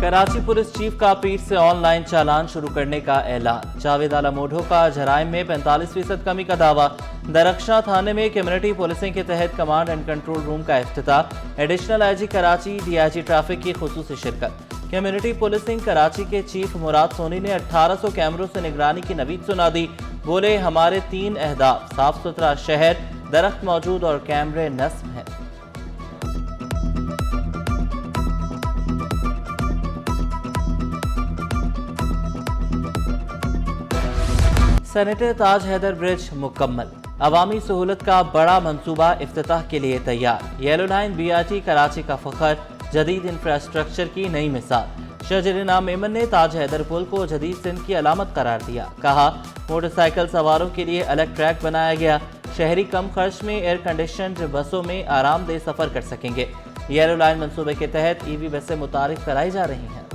Karachi police chief का पीठ से ऑनलाइन चालान शुरू करने का ऐलान। जावेद आला मोढो का जराइम में 45% कमी का दावा। दरख्शां थाने में कम्युनिटी पुलिसिंग के तहत कमांड एंड कंट्रोल रूम का इफ्तिताह। Additional IG Karachi, DIG traffic की खुसूसी शिरकत। कम्युनिटी पुलिसिंग कराची के चीफ मुराद सोनी ने 1800 कैमरों से निगरानी की नवीद सुना दी। बोले, हमारे 3 अहदाफ, साफ सुथरा शहर, दरख्त मौजूद और कैमरे नस्ब हैं। सेनेटर ताज हैदर ब्रिज मुकम्मल। अवामी सहूलत का बड़ा मंसूबा इफ्तिताह के लिए तैयार। येलो लाइन बीआरटी कराची का फखर, जदीद इंफ्रास्ट्रक्चर की नई मिसाल। शजरीना मेमन ने ताज हैदर पुल को जदीद सिंध की अलामत करार दिया। कहा, मोटरसाइकिल सवारों के लिए अलग ट्रैक बनाया गया। शहरी कम खर्च में एयर कंडीशनड बसों में आरामदेह सफर कर सकेंगे। येलो लाइन मंसूबे के तहत ईवी बसें मुतारिफ कराई जा रही हैं।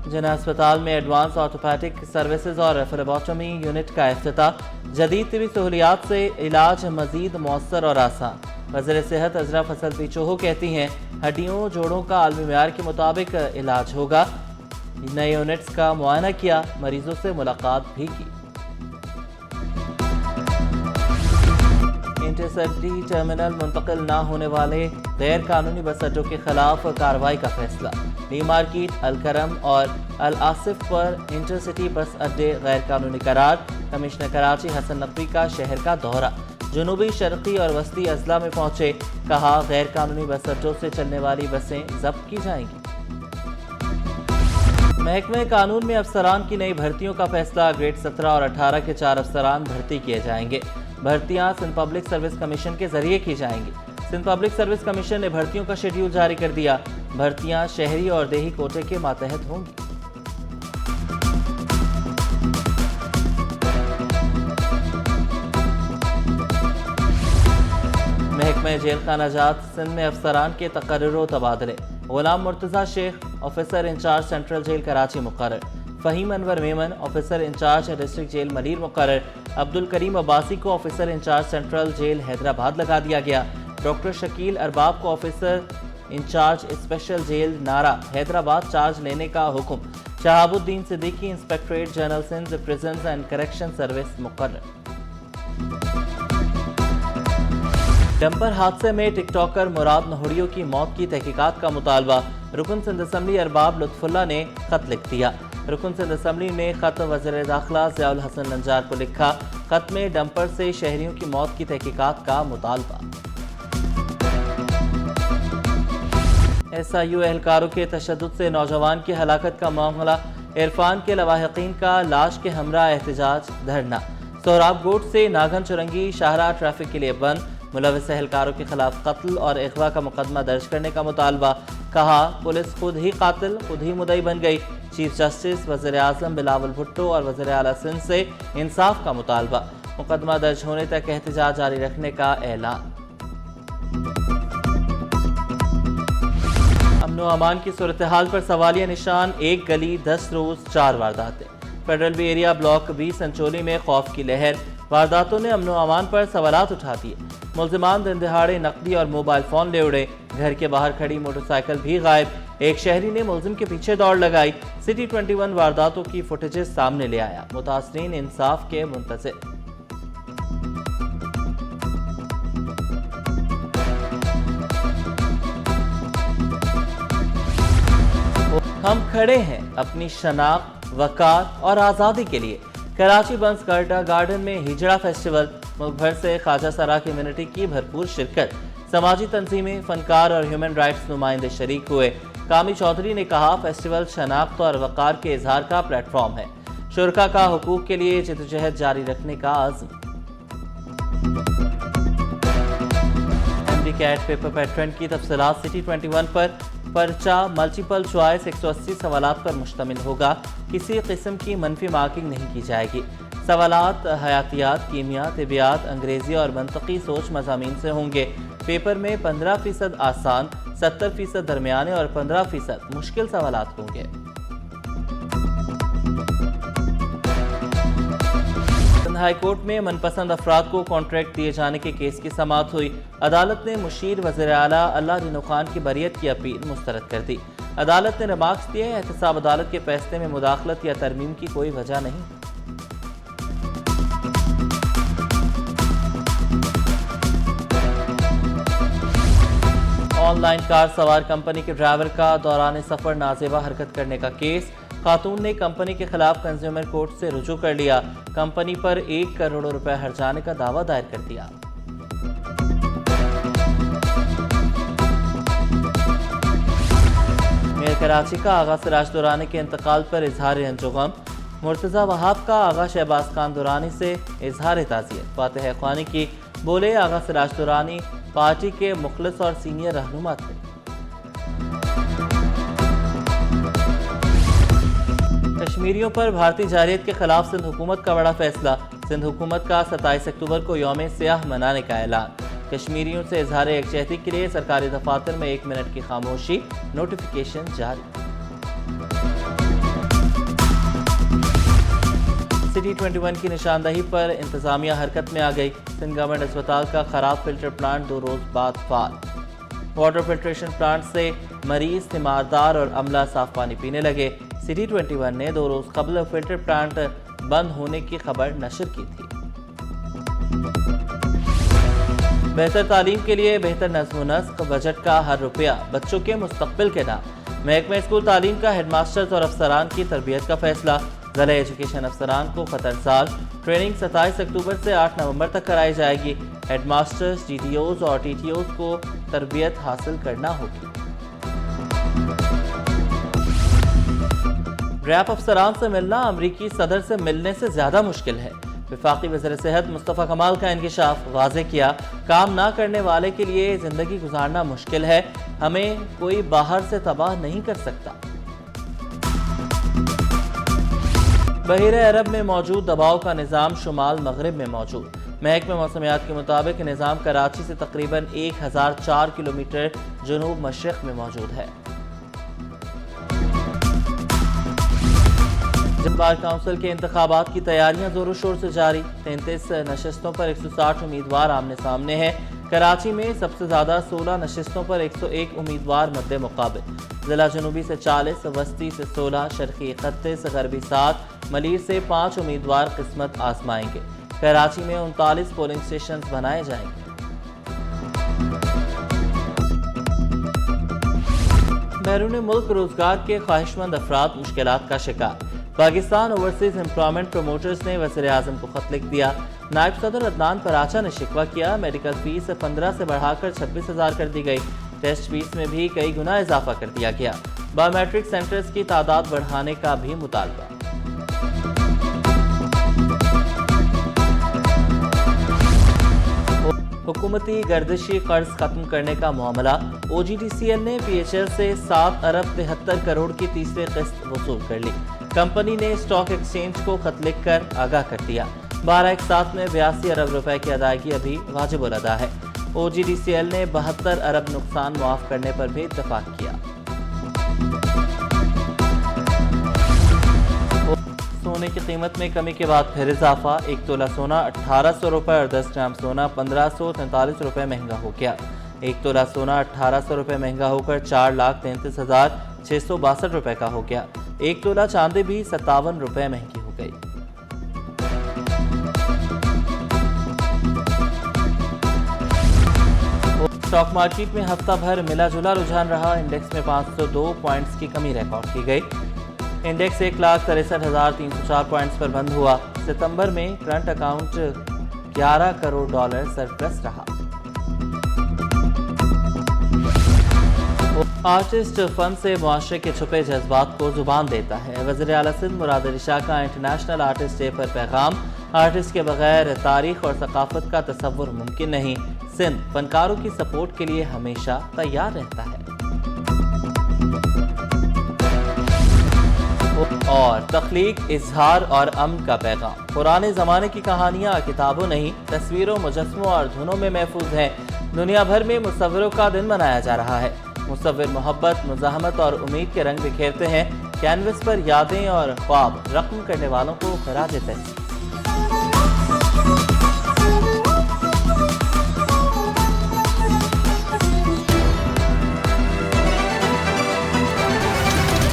जिना अस्पताल में एडवांस ऑर्थोपैडिक सर्विसेज और फ्लेबोटमी यूनिट का इफ्तिताह। जदीद तिबी सहूलियात से इलाज मजीद मौसर और आसान। वज़ीर सेहत अजरफ हसन पीचोहो कहती हैं, हड्डियों जोड़ों का आलमी मेयार के मुताबिक इलाज होगा। नए यूनिट्स का मुआयना किया, मरीजों से मुलाकात भी की। इंटरसिटी टर्मिनल मुंतकिल न होने वाले गैर कानूनी बस अड्डों के खिलाफ कार्रवाई का फैसला। डी मार्केट, अलकरम और अल आसिफ पर इंटरसिटी बस अड्डे गैर कानूनी करार। कमिश्नर कराची हसन नकवी का शहर का दौरा। जनूबी, शर्की और वस्ती अजला में पहुंचे। कहा, गैर कानूनी बस अड्डों से चलने वाली बसें जब्त की जाएंगी। महकमे कानून में अफसरान की नई भर्तियों का फैसला। ग्रेड 17 और 18 के 4 अफसरान भर्ती किए जाएंगे। भर्तियां सिंध पब्लिक सर्विस कमीशन के जरिए की जाएंगी। सिंध पब्लिक सर्विस कमीशन ने भर्तियों का शेड्यूल जारी कर दिया। भर्तियां शहरी और देही कोटे के मातहत होंगी। महकमे जेल खाना जात सिंध में अफसरान के तकर्रुर तबादले। Ghulam Murtaza Shaikh officer incharge central jail Karachi मुकर्रर। Fahim Anwar Memon officer incharge district jail Malir मुकर्रर। अब्दुल करीम अब्बासी को officer incharge central jail Hyderabad लगा दिया गया। डॉक्टर शकील अरबाब को ऑफिसर इंचार्ज स्पेशल जेल नारा हैदराबाद चार्ज लेने का हुक्म। Shahabuddin Siddiqui inspectorate general Sindh prisons and correction service मुकर्रर। डंपर हादसे में टिकटॉकर मुराद नहुड़ियों की मौत की तहकीकात का मुतालबा। रुकन सिंध असम्बली अरबाब लुत्फुल्ला ने खत लिख दिया। रुकन सिंध असम्बली ने खत वज़ीर दाखिला ज़ियाउल हसन लंजार को लिखा। खत में डंपर से शहरियों की मौत की तहकीकात का मुतालबा। SIU एहलकारों के तशद्दुद से नौजवान की हलाकत का मामला। इरफान के लवाहिकीन का लाश के हमरा एहतजाज धरना। सोहराब गोट से नागन चुरंगी शाहराह ट्रैफिक के लिए बंद। मुलविस एहलकारों के खिलाफ कत्ल और अगवा का मुकदमा दर्ज करने का मुतालबा। कहा, पुलिस खुद ही कातिल, खुद ही मुदई बन गई। चीफ जस्टिस वज़ीर आज़म बिलावल भुट्टो और वज़ीर आला सिंध से इंसाफ का मुतालबा। मुकदमा दर्ज होने तक एहतजाज जारी रखने का ऐलान। अमन व अमान की सूरत हाल पर सवालिया निशान। एक गली 10 रोज 4 वारदातें। फेडरल बी एरिया ब्लॉक 20 संचोली में खौफ की लहर। वारदातों ने अमन व अमान पर सवालात उठा दिए। मुल्जिमान दिन दहाड़े नकदी और मोबाइल फोन ले उड़े। घर के बाहर खड़ी मोटरसाइकिल भी गायब। एक शहरी ने मुल्जिम के पीछे दौड़ लगाई। सिटी 21 वारदातों की फुटेजेस सामने ले आया। मुतासरीन इंसाफ के मुंतज़िर। हम खड़े हैं अपनी शनाख्त, वकार और आज़ादी के लिए। कराची बंस गार्डन में हिजड़ा फेस्टिवल। मुल्क भर से ख्वाजा सरा कम्युनिटी की भरपूर शिरकत। समाजी तंजीमें, फनकार और ह्यूमन राइट्स नुमाइंदे शरीक हुए। कामी चौधरी ने कहा, फेस्टिवल शनाख्त और वकार के इजहार का प्लेटफॉर्म है। शुरका का हुकूक के लिए जिद्दोजहद जारी रखने का आज़म। MD कैट पेपर पैटर्न की तफसीलात सिटी 21 पर। पर्चा मल्टीपल चॉइस 180 सवालात पर मुश्तमिल होगा। किसी किस्म की मनफी मार्किंग नहीं की जाएगी। सवालात हयातियात, कीमिया, तिबियात, अंग्रेजी और मंतकी सोच मज़ामीन से होंगे। पेपर में 15% आसान, 70% दरमियाने और 15% मुश्किल सवालात होंगे। سندھ ہائی کورٹ میں من پسند افراد کو کانٹریکٹ دیے جانے کے کیس کی سماعت ہوئی۔ عدالت نے مشیر وزیر اعلیٰ اللہ دینو خان کی بریت کی اپیل مسترد کر دی۔ عدالت نے ریمارکس دیے، احتساب عدالت کے فیصلے میں مداخلت یا ترمیم کی کوئی وجہ نہیں۔ آن لائن کار سوار کمپنی کے ڈرائیور کا دوران سفر نازیبا حرکت کرنے کا کیس، خاتون نے کمپنی کے خلاف کنزیومر کورٹ سے رجوع کر لیا، کمپنی پر 1 کروڑ روپے ہرجانے کا دعویٰ دائر کر دیا۔ میئر کراچی کا آغا سراج دورانی کے انتقال پر اظہار انجغم، مرتضی وہاب کا آغا شہباز خان دورانی سے اظہار تعزیت، فاتح خوانی کی، بولے آغا سراج دورانی پارٹی کے مخلص اور سینئر رہنما تھے۔ کشمیریوں پر بھارتی جارحیت کے خلاف سندھ حکومت کا بڑا فیصلہ، سندھ حکومت کا 27 اکتوبر کو یوم سیاہ منانے کا اعلان، کشمیریوں سے اظہار یکجہتی کے لیے سرکاری دفاتر میں 1 منٹ کی خاموشی، نوٹیفیکیشن جاری۔ سٹی 21 کی نشاندہی پر انتظامیہ حرکت میں آ گئی، سندھ گورنمنٹ اسپتال کا خراب فلٹر پلانٹ 2 روز بعد فعال، واٹر فلٹریشن پلانٹ سے مریض، تیماردار اور عملہ صاف پانی پینے لگے۔ سٹی 21 نے 2 روز قبل فلٹر پلانٹ بند ہونے کی خبر نشر کی تھی۔ بہتر تعلیم کے لیے بہتر نظم و نسق، بجٹ کا ہر روپیہ بچوں کے مستقبل کے نام، محکمہ اسکول تعلیم کا ہیڈ ماسٹرز اور افسران کی تربیت کا فیصلہ، ضلع ایجوکیشن افسران کو خطر سال ٹریننگ 27 اکتوبر سے 8 نومبر تک کرائی جائے گی، head masters, D T Os اور ٹی ٹی اوز کو تربیت حاصل کرنا ہوگی۔ ریپ افسران سے ملنا امریکی صدر سے ملنے سے زیادہ مشکل ہے، وفاقی وزیر صحت مصطفیٰ کمال کا انکشاف، واضح کیا کام نہ کرنے والے کے لیے زندگی گزارنا مشکل ہے، ہمیں کوئی باہر سے تباہ نہیں کر سکتا۔ بحیرہ عرب میں موجود دباؤ کا نظام شمال مغرب میں موجود، محکمہ موسمیات کے مطابق نظام کراچی سے تقریباً 1004 کلومیٹر جنوب مشرق میں موجود ہے۔ بار کونسل کے انتخابات کی تیاریاں زور و شور سے جاری، 33 نشستوں پر 160 امیدوار آمنے سامنے ہیں، کراچی میں سب سے زیادہ 16 نشستوں پر 101 امیدوار مد مقابل، ضلع جنوبی سے 40، وسطی سے 16، شرقی 31، غربی 7، ملیر سے 5 امیدوار قسمت آزمائیں گے۔ کراچی میں 39 پولنگ سٹیشنز بنائے جائیں گے۔ بیرون ملک روزگار کے خواہشمند افراد مشکلات کا شکار، پاکستان اوورسیز امپلائمنٹ پروموٹرز نے وزیر اعظم کو خط لکھ دیا، نائب صدر عدنان پراچا نے شکوہ کیا، میڈیکل فیس 15 سے بڑھا کر 26,000 کر دی گئی، ٹیسٹ فیس میں بھی کئی گنا اضافہ کر دیا گیا، بایو میٹرک سینٹرز کی تعداد بڑھانے کا بھی مطالبہ۔ حکومتی گردشی قرض ختم کرنے کا معاملہ، او جی ڈی سی ایل نے پی ایچ ایل سے 7 ارب 73 کروڑ کی تیسری قسط وصول کر لی، کمپنی نے اسٹاک ایکسچینج کو خط لکھ کر آگاہ کر دیا، 12 ایک ساتھ میں 82 ارب روپے کی ادائیگی ابھی واجب الادا ہے، او جی ڈی سی ایل نے 72 ارب نقصان معاف کرنے پر بھی اتفاق کیا۔ سونے کی قیمت میں کمی کے بعد پھر اضافہ، 1 تولہ سونا 1800 روپے اور 10 گرام سونا 1543 روپے مہنگا ہو گیا، 1 تولہ سونا 1800 روپے مہنگا ہو کر 4,33,662 روپے کا ہو گیا، 1 تولہ چاندی بھی 57 روپے مہنگی ہو گئی۔ اسٹاک مارکیٹ میں ہفتہ بھر ملا جلا رجحان رہا، انڈیکس میں 502 پوائنٹس کی کمی ریکارڈ کی گئی، انڈیکس 1,63,304 پوائنٹس پر بند ہوا، ستمبر میں current account 11 crore dollar surplus رہا۔ آرٹسٹ فن سے معاشرے کے چھپے جذبات کو زبان دیتا ہے، وزیر اعلیٰ سندھ مراد علی شاہ کا انٹرنیشنل آرٹسٹ ڈے پر پیغام، آرٹسٹ کے بغیر تاریخ اور ثقافت کا تصور ممکن نہیں، سندھ فنکاروں کی سپورٹ کے لیے ہمیشہ تیار رہتا ہے۔ اور تخلیق، اظہار اور امن کا پیغام، پرانے زمانے کی کہانیاں کتابوں نہیں، تصویروں، مجسموں اور دھنوں میں محفوظ ہیں، دنیا بھر میں مصوروں کا دن منایا جا رہا ہے، مصور محبت، مزاحمت اور امید کے رنگ بکھیرتے ہیں، کینوس پر یادیں اور خواب رقم کرنے والوں کو خراج تحسین۔